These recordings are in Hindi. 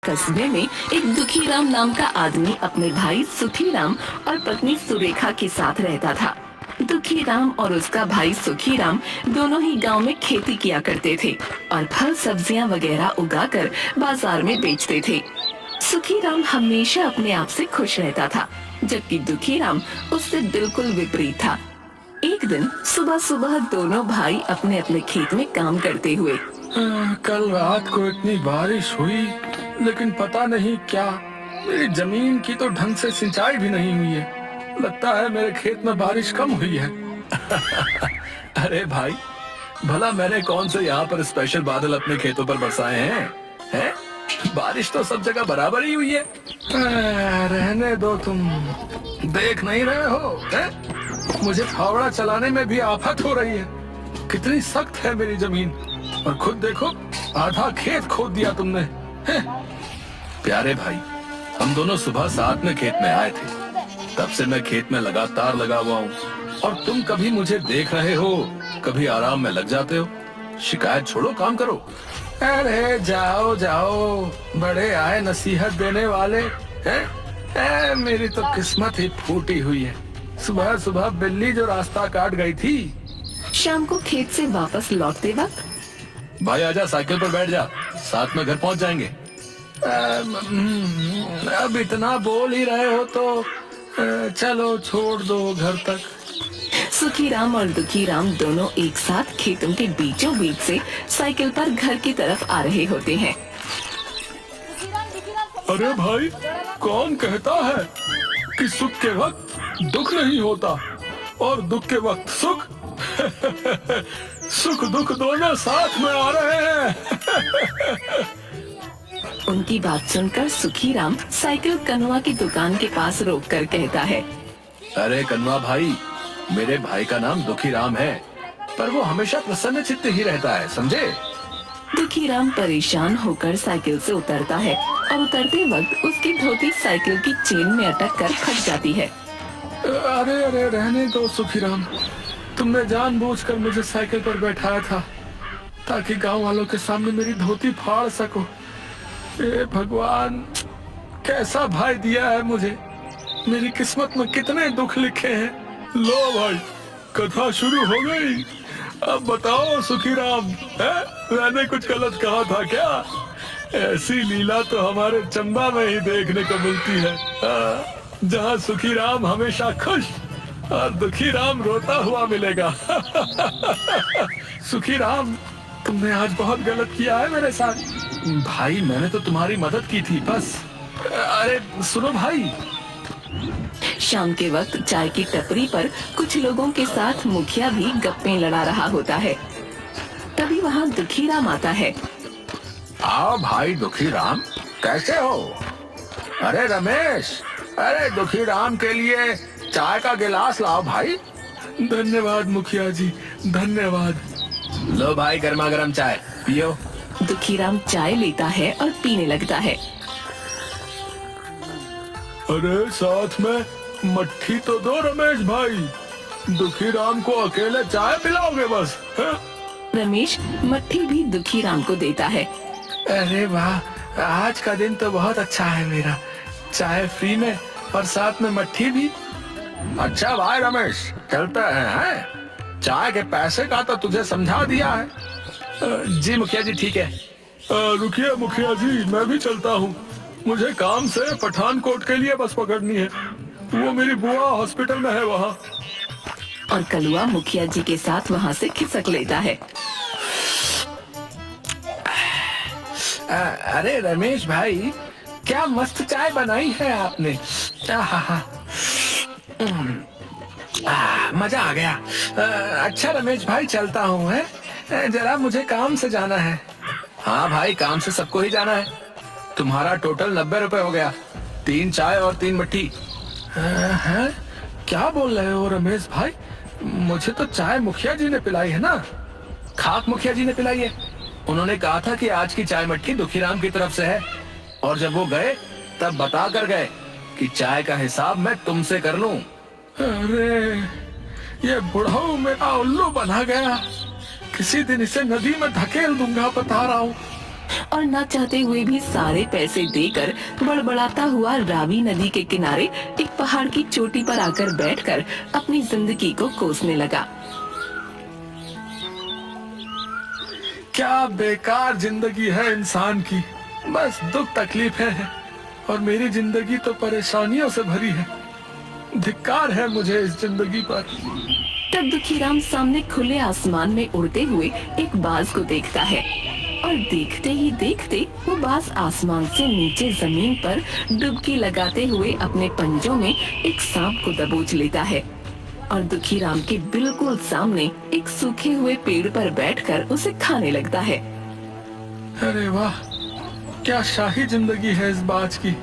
कस्बे में एक दुखीराम नाम का आदमी अपने भाई सुखीराम और पत्नी सुरेखा के साथ रहता था। दुखीराम और उसका भाई सुखीराम दोनों ही गांव में खेती किया करते थे और फल सब्जियां वगैरह उगाकर बाजार में बेचते थे। सुखीराम हमेशा अपने आप से खुश रहता था, जबकि दुखीराम उससे बिल्कुल विपरीत था। एक दिन सुबह सुबह दोनों भाई अपने अपने खेत में काम करते हुए। कल रात को इतनी बारिश हुई, लेकिन पता नहीं क्या मेरी जमीन की तो ढंग से सिंचाई भी नहीं हुई है। लगता है मेरे खेत में बारिश कम हुई है। अरे भाई, भला मैंने कौन से यहाँ पर स्पेशल बादल अपने खेतों पर बरसाए हैं? बारिश तो सब जगह बराबर ही हुई है। रहने दो, तुम देख नहीं रहे हो है? मुझे फावड़ा चलाने में भी आफत हो रही है। कितनी सख्त है मेरी जमीन, और खुद देखो आधा खेत खोद दिया तुमने। प्यारे भाई, हम दोनों सुबह साथ में खेत में आए थे, तब से मैं खेत में लगातार लगा हुआ हूँ, और तुम कभी मुझे देख रहे हो, कभी आराम में लग जाते हो। शिकायत छोड़ो, काम करो। अरे जाओ जाओ, बड़े आए नसीहत देने वाले हैं। मेरी तो किस्मत ही फूटी हुई है। सुबह सुबह बिल्ली जो रास्ता काट गई थी। शाम को खेत से वापस लौटते वक्त, भाई आजा, साइकिल पर बैठ जा, साथ में घर पहुंच जाएंगे। अब इतना बोल ही रहे हो तो चलो छोड़ दो घर तक। सुखीराम और दुखीराम दोनों एक साथ खेतों के बीचों बीच से साइकिल पर घर की तरफ आ रहे होते हैं। अरे भाई, कौन कहता है कि सुख के वक्त दुख नहीं होता और दुख के वक्त सुख? सुख दुख दोनों साथ में आ रहे हैं। उनकी बात सुनकर सुखीराम साइकिल कनुआ की दुकान के पास रोककर कहता है, अरे कनुआ भाई, मेरे भाई का नाम दुखीराम है, पर वो हमेशा प्रसन्न चित्त ही रहता है, समझे? दुखीराम परेशान होकर साइकिल से उतरता है और उतरते वक्त उसकी धोती साइकिल की चेन में अटक कर फट जाती है। अरे अरे, रहने दो सुखीराम, तुमने जानबूझकर मुझे साइकिल पर बैठाया था ताकि गांव वालों के सामने मेरी धोती फाड़ सको। ए भगवान, कैसा भाई दिया है मुझे। मेरी किस्मत में कितने दुख लिखे हैं। लो भाई, कथा शुरू हो गई। अब बताओ सुखीराम, मैंने कुछ गलत कहा था क्या? ऐसी लीला तो हमारे चंबा में ही देखने को मिलती है, जहाँ सुखीराम हमेशा खुश और दुखीराम रोता हुआ मिलेगा। सुखीराम, तुमने आज बहुत गलत किया है मेरे साथ। भाई, मैंने तो तुम्हारी मदद की थी बस। अरे सुनो भाई। शाम के वक्त चाय की टपरी पर कुछ लोगों के साथ मुखिया भी गप्पे लड़ा रहा होता है। तभी वहाँ दुखीराम आता है। आओ भाई दुखीराम, कैसे हो? अरे रमेश, अरे दुखीराम के लिए चाय का गिलास लाओ भाई। धन्यवाद मुखिया जी, धन्यवाद। लो भाई, गर्मा गर्म चाय पियो। दुखीराम चाय लेता है और पीने लगता है। अरे साथ में मट्ठी तो दो रमेश भाई, दुखीराम को अकेले चाय पिलाओगे बस? रमेश मट्ठी भी दुखीराम को देता है। अरे वाह, आज का दिन तो बहुत अच्छा है मेरा। चाय फ्री में और साथ में मट्ठी भी। अच्छा भाई रमेश, चलते हैं। चाय के पैसे का तो तुझे समझा दिया है। जी मुखिया जी, ठीक है। रुकिए मुखिया जी, मैं भी चलता हूँ। मुझे काम से पठानकोट के लिए बस पकड़नी है। वो मेरी बुआ हॉस्पिटल में है वहाँ। और कलुआ मुखिया जी के साथ वहाँ से खिसक लेता है। अरे रमेश भाई, क्या मस्त चाय बनाई है आपने। मजा आ गया। अच्छा रमेश भाई, चलता हूँ, है जरा मुझे काम से जाना है। हाँ भाई, काम से सबको ही जाना है। तुम्हारा टोटल 90 रुपए हो गया, 3 चाय और 3 मट्ठी। हैं? क्या बोल रहे हो रमेश भाई? मुझे तो चाय मुखिया जी ने पिलाई है ना। खाक मुखिया जी ने पिलाई है। उन्होंने कहा था कि आज की चाय मट्ठी दुखीराम की तरफ से है, और जब वो गए तब बता कर गए कि चाय का हिसाब मैं तुमसे कर लूं। अरे, ये बुढ़ऊ मेरा उल्लू बना गया। किसी दिन इसे नदी में धकेल दूंगा, बता रहा हूँ। और न चाहते हुए भी सारे पैसे देकर बड़बड़ाता हुआ रावी नदी के किनारे एक पहाड़ की चोटी पर आकर बैठकर अपनी जिंदगी को कोसने लगा। क्या बेकार जिंदगी है इंसान की, बस दुख तकलीफें हैं और मेरी जिंदगी तो परेशानियों से भरी है। धिक्कार है मुझे इस जिंदगी पर। तब दुखीराम सामने खुले आसमान में उड़ते हुए एक बाज को देखता है और देखते ही देखते वो बाज आसमान से नीचे जमीन पर डुबकी लगाते हुए अपने पंजों में एक सांप को दबोच लेता है और दुखीराम के बिल्कुल सामने एक सूखे हुए पेड़ पर बैठकर उसे खाने लगता है। अरे वाह, क्या शाही जिंदगी है इस बाज की।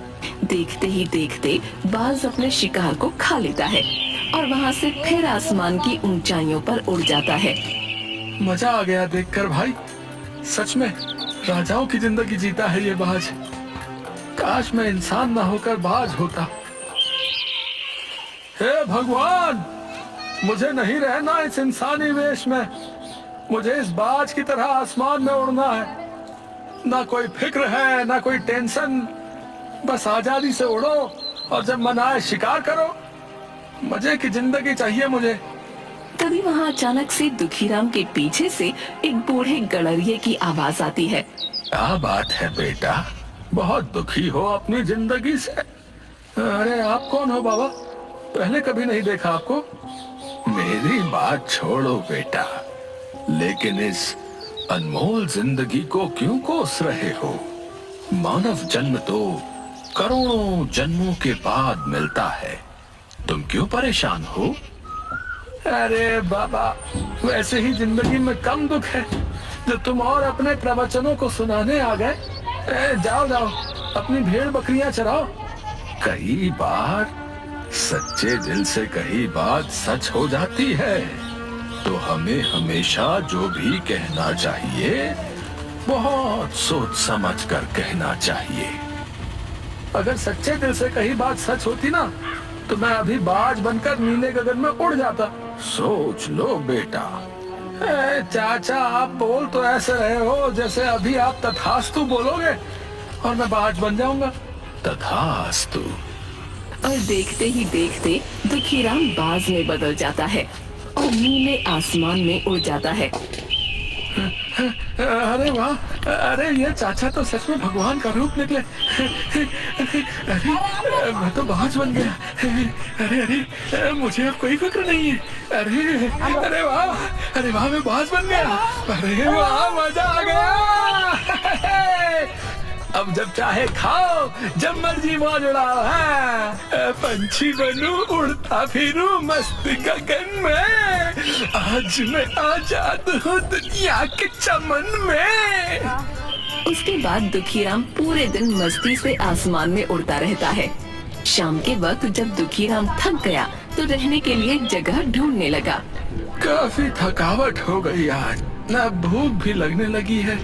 देखते ही देखते बाज अपने शिकार को खा लेता है और वहाँ से फिर आसमान की ऊंचाइयों पर उड़ जाता है। मजा आ गया देखकर भाई, सच में राजाओं की जिंदगी जीता है ये बाज। काश मैं इंसान ना होकर बाज होता। हे भगवान, मुझे नहीं रहना इस इंसानी वेश में। मुझे इस बाज की तरह आसमान में उड़ना है। ना कोई फिक्र है, ना कोई टेंशन, बस आजादी से उड़ो और जब मन आए शिकार करो। मजे की जिंदगी चाहिए मुझे। तभी वहाँ अचानक से दुखीराम के पीछे से एक बूढ़े गड़रिये की आवाज आती है। क्या बात है बेटा, बहुत दुखी हो अपनी जिंदगी से? अरे आप कौन हो बाबा, पहले कभी नहीं देखा आपको। मेरी बात छोड़ो बेटा, लेकिन इस अनमोल जिंदगी को क्यों कोस रहे हो? मानव जन्म तो करोड़ों जन्मों के बाद मिलता है, तुम क्यों परेशान हो? अरे बाबा, वैसे ही जिंदगी में कम दुख है जो तुम और अपने प्रवचनों को सुनाने आ गए। जाओ जाओ, अपनी भेड़ बकरियां चराओ। कई बार सच्चे दिल से कही बात सच हो जाती है, तो हमें हमेशा जो भी कहना चाहिए बहुत सोच समझ कर कहना चाहिए। अगर सच्चे दिल से कही बात सच होती ना, तो मैं अभी बाज बनकर नीले गगन में उड़ जाता। सोच लो बेटा। चाचा, आप बोल तो ऐसे रहे हो जैसे अभी आप तथास्तु बोलोगे और मैं बाज बन जाऊंगा। तथास्तु। और देखते ही देखते दुखीराम बाज में बदल जाता है और नीले आसमान में उड़ जाता है। अरे वाह, अरे ये चाचा तो सच में भगवान का रूप निकले। अरे मैं तो बाज बन गया। अरे अरे, मुझे अब कोई फिक्र नहीं है। अरे अरे वाह, अरे वाह, मैं बाज बन गया। अरे वाह, मजा आ गया। अब जब चाहे खाओ, जब मर्जी मौज उड़ाओ। पंछी बनूं, उड़ता फिरूं मस्त गगन में। आज मैं आजाद हूँ दुनिया के चमन में। उसके बाद दुखीराम पूरे दिन मस्ती से आसमान में उड़ता रहता है। शाम के वक्त जब दुखीराम थक गया तो रहने के लिए जगह ढूंढने लगा। काफी थकावट हो गई आज, ना भूख भी लगने लगी है।